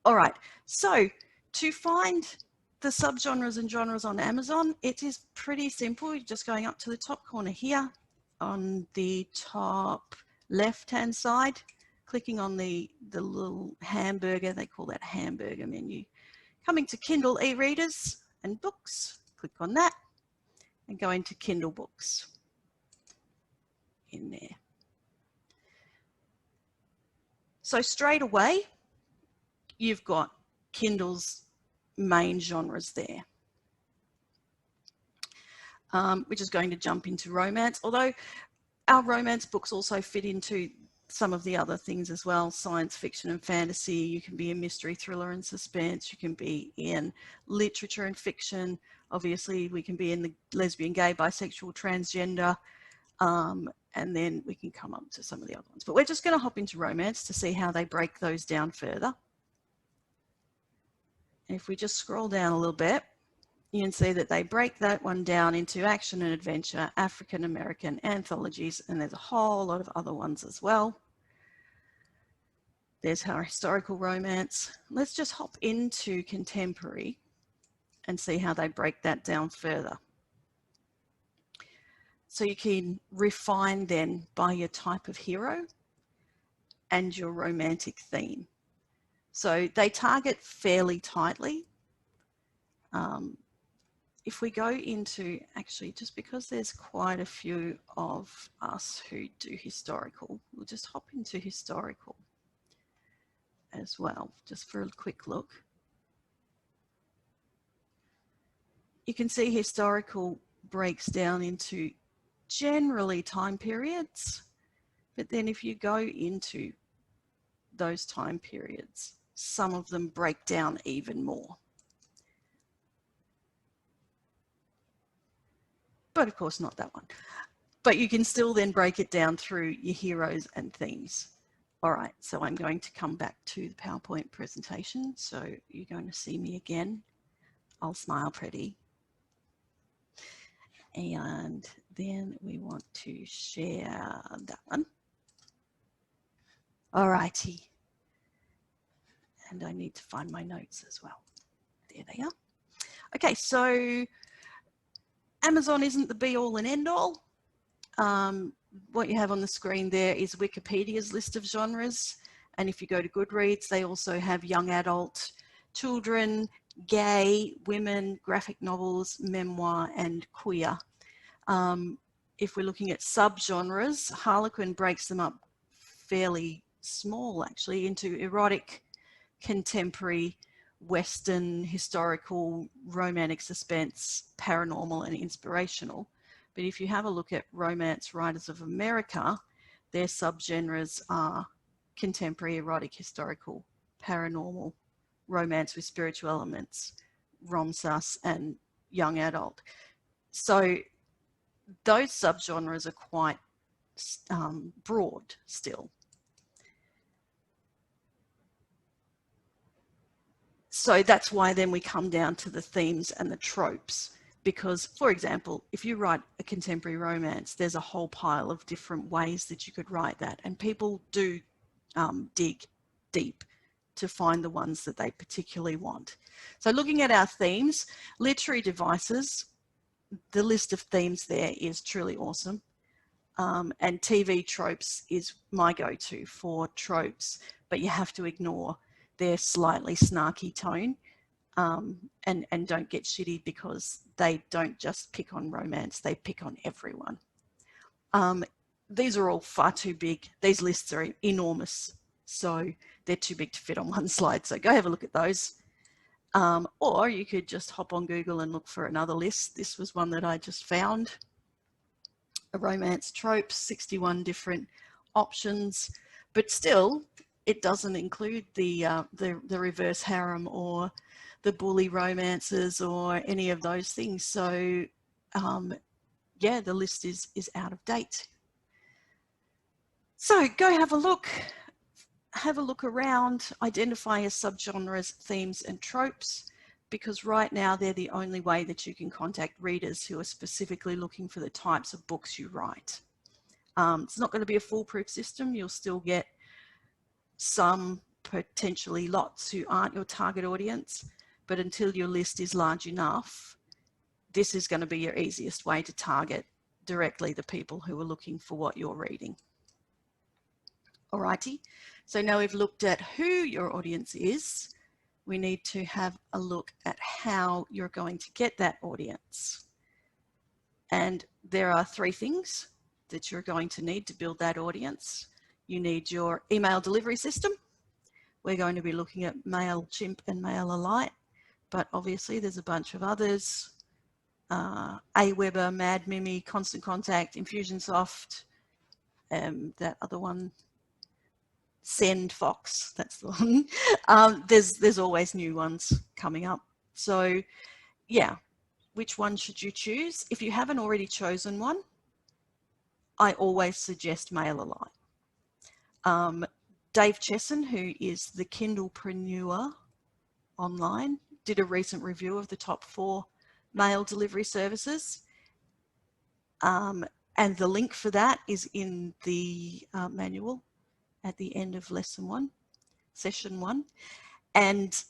All right, so to find the subgenres and genres on Amazon, it is pretty simple. You're just going up to the top corner here on the top left-hand side, clicking on the little hamburger, they call that hamburger menu. Coming to Kindle e-readers and books, click on that and go into Kindle books in there. So straight away, you've got Kindle's main genres there. Which is going to jump into romance, although our romance books also fit into some of the other things as well, science fiction and fantasy. You can be in mystery, thriller and suspense. You can be in literature and fiction. Obviously, we can be in the lesbian, gay, bisexual, transgender, and then we can come up to some of the other ones. But we're just going to hop into romance to see how they break those down further. And if we just scroll down a little bit, you can see that they break that one down into action and adventure, African American anthologies, and there's a whole lot of other ones as well. There's our historical romance. Let's just hop into contemporary and see how they break that down further. So you can refine then by your type of hero and your romantic theme. So they target fairly tightly. If we go into, actually, just because there's quite a few of us who do historical, we'll just hop into historical as well, just for a quick look. You can see historical breaks down into generally time periods, but then if you go into those time periods, some of them break down even more. But of course not that one. But you can still then break it down through your heroes and themes. All right, so I'm going to come back to the PowerPoint presentation. So you're going to see me again. I'll smile pretty. And then we want to share that one. All righty. And I need to find my notes as well. There they are. Okay, so Amazon isn't the be all and end all. What you have on the screen there is Wikipedia's list of genres. And if you go to Goodreads, they also have young adult, children, gay, women, graphic novels, memoir, and queer. If we're looking at subgenres, Harlequin breaks them up fairly small, actually, into erotic, contemporary, Western, historical, romantic suspense, paranormal, and inspirational. But if you have a look at Romance Writers of America, their subgenres are contemporary, erotic, historical, paranormal, romance with spiritual elements, rom-sus, and young adult. So those subgenres are quite broad still. So that's why then we come down to the themes and the tropes. Because, for example, if you write a contemporary romance, there's a whole pile of different ways that you could write that. And people do dig deep to find the ones that they particularly want. So looking at our themes, literary devices, the list of themes there is truly awesome. And TV tropes is my go-to for tropes, but you have to ignore their slightly snarky tone. And don't get shitty because they don't just pick on romance, they pick on everyone. These are all far too big. These lists are enormous, so they're too big to fit on one slide. So go have a look at those. Or you could just hop on Google and look for another list. This was one that I just found. A romance tropes, 61 different options, but still it doesn't include the reverse harem or the bully romances or any of those things. So yeah, the list is out of date. So go have a look around, identify your subgenres, themes and tropes, because right now they're the only way that you can contact readers who are specifically looking for the types of books you write. It's not going to be a foolproof system. You'll still get some potentially lots who aren't your target audience, but until your list is large enough, this is going to be your easiest way to target directly the people who are looking for what you're reading. Alrighty, so now we've looked at who your audience is, we need to have a look at how you're going to get that audience. And there are 3 things that you're going to need to build that audience. You need your email delivery system. We're going to be looking at MailChimp and MailerLite, but obviously there's a bunch of others. Aweber, MadMimi, Constant Contact, Infusionsoft, that other one, SendFox, that's the one. There's always new ones coming up. So yeah, which one should you choose? If you haven't already chosen one, I always suggest MailerLite. Dave Chesson, who is the Kindlepreneur online, did a recent review of the top 4 mail delivery services. And the link for that is in the manual at the end of lesson 1, session 1. And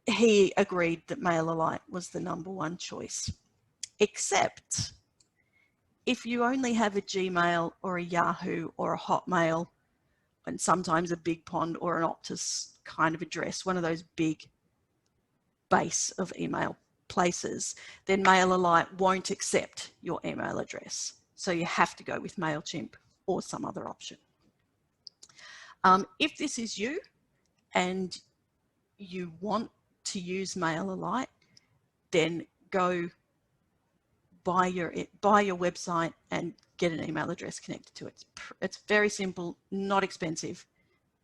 he agreed that MailerLite was the #1 choice, except if you only have a Gmail or a Yahoo or a Hotmail, and sometimes a BigPond or an Optus kind of address, one of those big base of email places, then MailerLite won't accept your email address. So you have to go with MailChimp or some other option. If this is you and you want to use MailerLite, then go buy your website and get an email address connected to it. It's very simple, not expensive.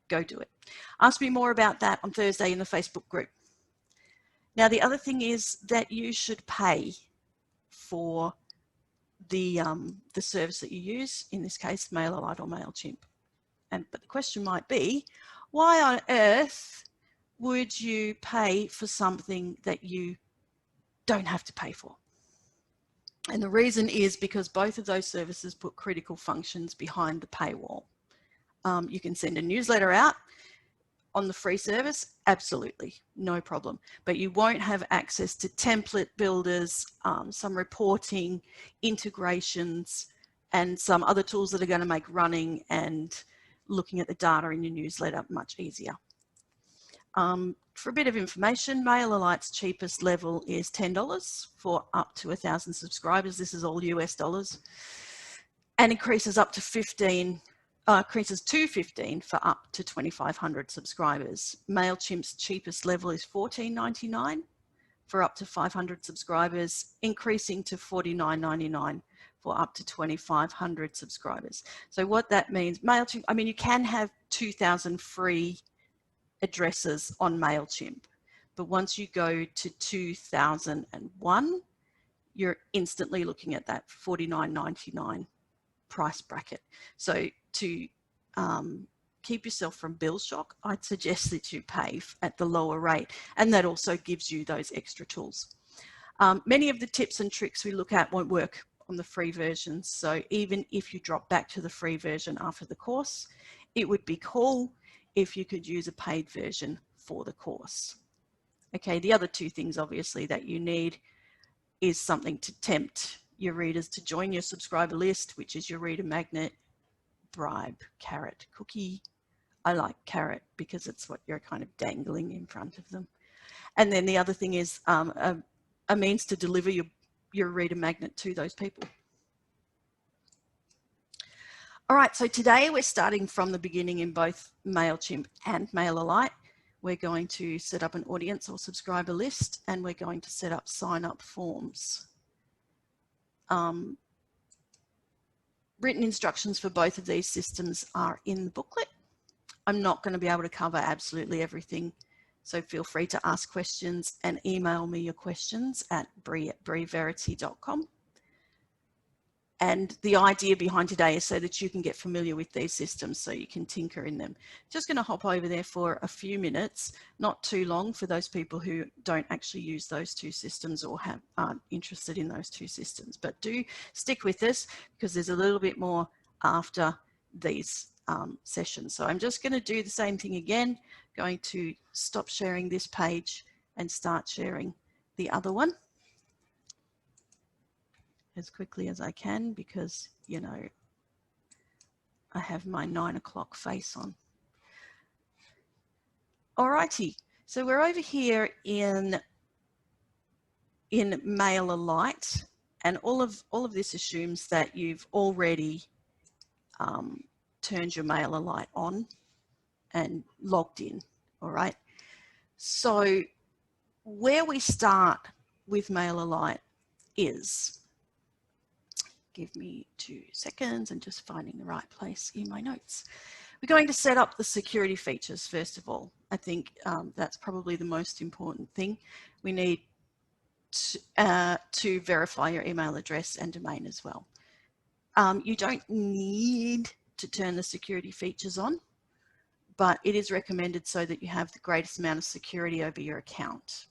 Go do it. Ask me more about that on Thursday in the Facebook group. Now, the other thing is that you should pay for the service that you use, in this case, MailerLite or MailChimp. But the question might be, why on earth would you pay for something that you don't have to pay for? And the reason is because both of those services put critical functions behind the paywall. You can send a newsletter out on the free service, absolutely, no problem. But you won't have access to template builders, some reporting, integrations, and some other tools that are going to make running and looking at the data in your newsletter much easier. For a bit of information, MailerLite's cheapest level is $10 for up to 1,000 subscribers. This is all US dollars, and increases up to 15 for up to 2,500 subscribers. MailChimp's cheapest level is $14.99 for up to 500 subscribers, increasing to $49.99 for up to 2,500 subscribers. So what that means, MailChimp, I mean, you can have 2,000 free addresses on MailChimp, but once you go to 2001, you're instantly looking at that $49.99 price bracket. So to keep yourself from bill shock, I'd suggest that you pay at the lower rate, and that also gives you those extra tools. Many of the tips and tricks we look at won't work on the free version, so even if you drop back to the free version after the course, it would be cool if you could use a paid version for the course. Okay, the other 2 things obviously that you need is something to tempt your readers to join your subscriber list, which is your reader magnet, bribe, carrot, cookie. I like carrot because it's what you're kind of dangling in front of them. And then the other thing is a means to deliver your reader magnet to those people. All right, so today we're starting from the beginning in both MailChimp and MailerLite. We're going to set up an audience or subscriber list, and we're going to set up sign-up forms. Written instructions for both of these systems are in the booklet. I'm not going to be able to cover absolutely everything, so feel free to ask questions and email me your questions at bree@breeverity.com. And the idea behind today is so that you can get familiar with these systems so you can tinker in them. Just going to hop over there for a few minutes, not too long for those people who don't actually use those 2 systems or aren't interested in those 2 systems. But do stick with us because there's a little bit more after these session. So I'm just going to do the same thing again, going to stop sharing this page and start sharing the other one as quickly as I can, because, you know, I have my 9 o'clock face on. Alrighty, so we're over here in MailerLite, and all of this assumes that you've already turned your MailerLite on and logged in. All right, so where we start with MailerLite is, give me 2 seconds and just finding the right place in my notes. We're going to set up the security features first of all. I think that's probably the most important thing. We need to verify your email address and domain as well. You don't need to turn the security features on, but it is recommended so that you have the greatest amount of security over your account.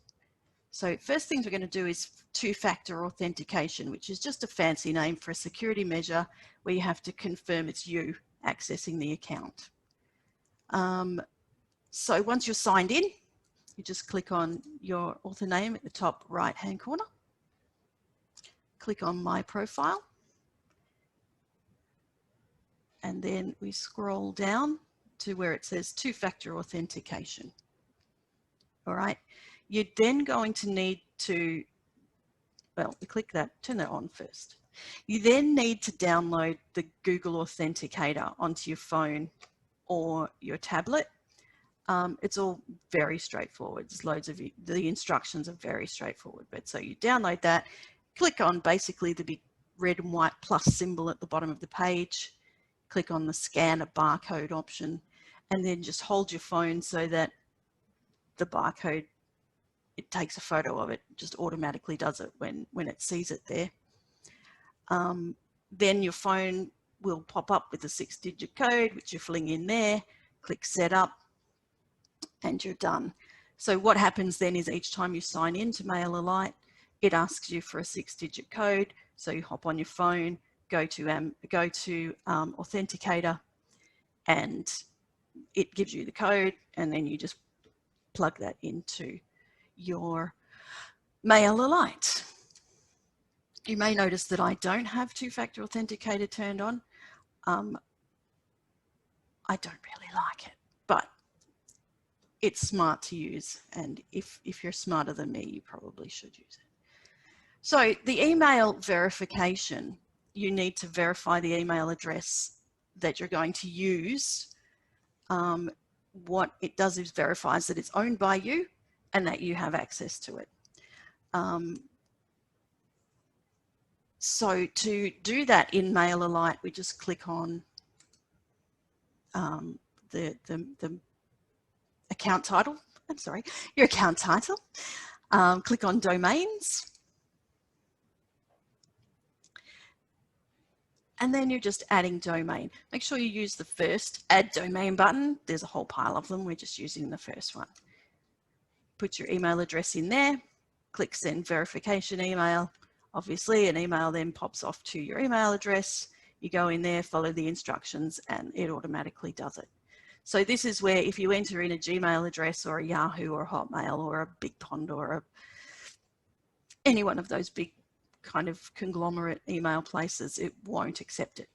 So first things we're going to do is two-factor authentication, which is just a fancy name for a security measure where you have to confirm it's you accessing the account. So once you're signed in, you just click on your author name at the top right-hand corner. Click on My Profile. And then we scroll down to where it says two-factor authentication. All right. You're then going to need to, well, we click that, turn that on first. You then need to download the Google Authenticator onto your phone or your tablet. It's all very straightforward. There's loads of, the instructions are very straightforward. But so you download that, click on basically the big red and white plus symbol at the bottom of the page, click on the scan a barcode option, and then just hold your phone so that the barcode, it takes a photo of it, just automatically does it when it sees it there. Then your phone will pop up with a 6-digit code, which you're filling in there, click set up, and you're done. So what happens then is each time you sign in to MailerLite, it asks you for a 6-digit code. So you hop on your phone, go to Authenticator, and it gives you the code, and then you just plug that into your MailerLite. You may notice that I don't have two-factor authenticator turned on. I don't really like it, but it's smart to use, and if you're smarter than me, you probably should use it. So the email verification, you need to verify the email address that you're going to use. What it does is verifies that it's owned by you and that you have access to it. So to do that in MailerLite, we just click on the account title. I'm sorry, your account title. Click on domains. And then you're just adding domain. Make sure you use the first add domain button. There's a whole pile of them. We're just using the first one. Put your email address in there. Click send verification email. Obviously, an email then pops off to your email address. You go in there, follow the instructions, and it automatically does it. So this is where if you enter in a Gmail address or a Yahoo or a Hotmail or a BigPond or any one of those big kind of conglomerate email places, it won't accept it.